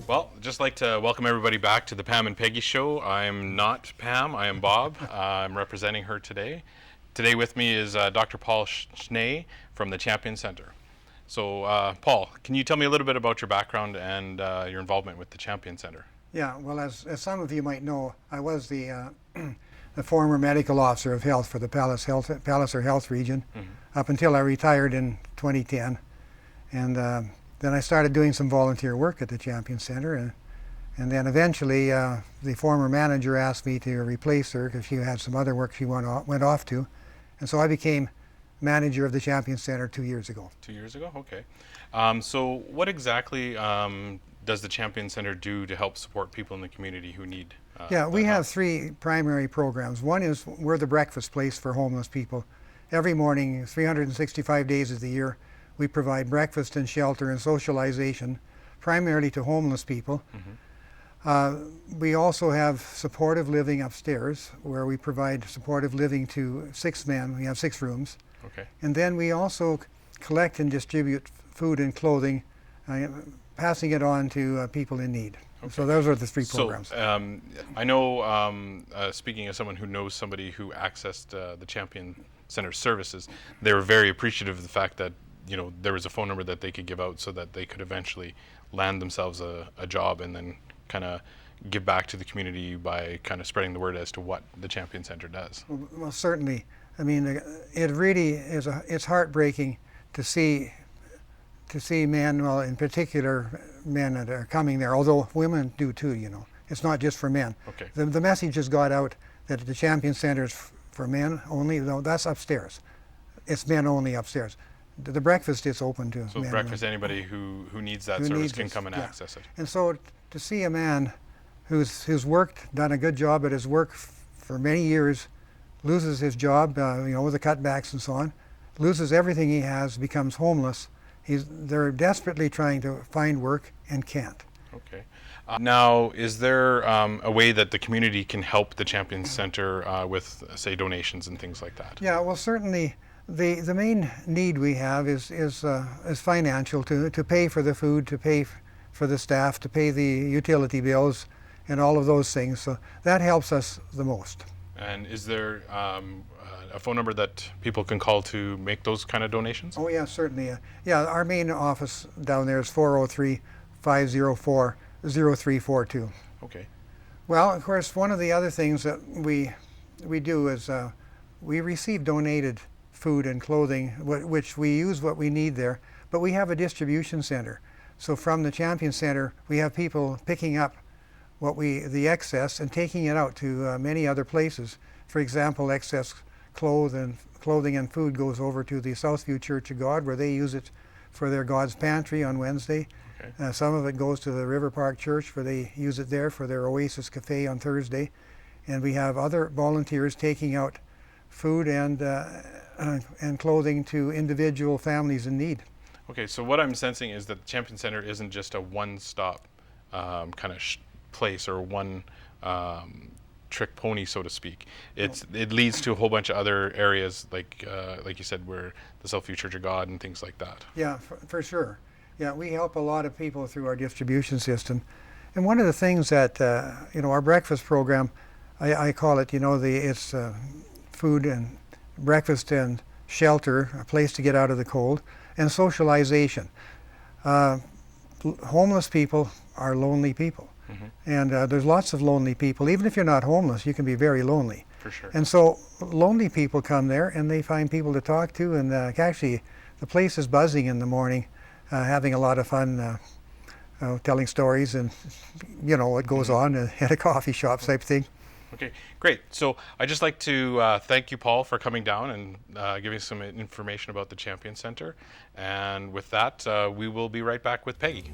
Well, I'd just like to welcome everybody back to the Pam and Peggy show. I'm not Pam, I am Bob. I'm representing her today. Today with me is Dr. Paul Schnee from the Champion Center. So, Paul, can you tell me a little bit about your background and your involvement with the Champion Center? Yeah, well, as some of you might know, I was the the former medical officer of health for the Palliser Health Region up until I retired in 2010. And then I started doing some volunteer work at the Champion Center. And then eventually the former manager asked me to replace her because she had some other work she went off to. And so I became manager of the Champion Center 2 years ago. 2 years ago? Okay. So what exactly does the Champion Center do to help support people in the community who need Yeah, we help? have three primary programs. One is we're the breakfast place for homeless people. Every morning, 365 days of the year, we provide breakfast and shelter and socialization, primarily to homeless people. We also have supportive living upstairs, where we provide supportive living to 6 men. We have 6 rooms. Okay. And then we also collect and distribute food and clothing, passing it on to people in need. Okay. So those are the 3 programs. So I know, speaking as someone who knows somebody who accessed the Champion Center services, they were very appreciative of the fact that there was a phone number that they could give out so that they could eventually land themselves a job and then kind of give back to the community by kind of spreading the word as to what the Champion Center does. Well, certainly. I mean, it really is. It's heartbreaking to see men, well, in particular men that are coming there. Although women do too. It's not just for men. Okay. The message has got out that the Champion Center is for men only. No, that's upstairs. It's men only upstairs. The breakfast is open to So men. breakfast, anybody who needs that service can come and access it. And so to see a man who's worked, done a good job at his work for many years, loses his job, with the cutbacks and so on, loses everything he has, becomes homeless. They're desperately trying to find work and can't. Okay. Now, is there a way that the community can help the Champion Center with, say, donations and things like that? Yeah, well, certainly. The main need we have is financial, to pay for the food, to pay for the staff, to pay the utility bills, and all of those things. So that helps us the most. And is there a phone number that people can call to make those kind of donations? Oh yeah, certainly. Yeah, our main office down there is 403-504-0342. Okay. Well, of course, one of the other things that we do is we receive donated food and clothing, which we use what we need there, but we have a distribution center. So from the Champion Center, we have people picking up the excess and taking it out to many other places. For example, excess clothing and food goes over to the Southview Church of God, where they use it for their God's Pantry on Wednesday. Okay. Some of it goes to the River Park Church, where they use it there for their Oasis Cafe on Thursday. And we have other volunteers taking out food and clothing to individual families in need. Okay, so what I'm sensing is that the Champion Center isn't just a one-stop kind of place or one trick pony, so to speak. It leads to a whole bunch of other areas, like you said, where the Southview Church of God and things like that. Yeah, for sure. Yeah, we help a lot of people through our distribution system. And one of the things that our breakfast program, I call it, it's food and breakfast and shelter, a place to get out of the cold, and socialization. Homeless people are lonely people. And there's lots of lonely people. Even if you're not homeless, you can be very lonely. For sure. And so lonely people come there and they find people to talk to, and actually the place is buzzing in the morning, having a lot of fun, telling stories and what goes on at a coffee shop type thing. Okay, great. So I'd just like to thank you, Paul, for coming down and giving some information about the Champion Center. And with that, we will be right back with Peggy.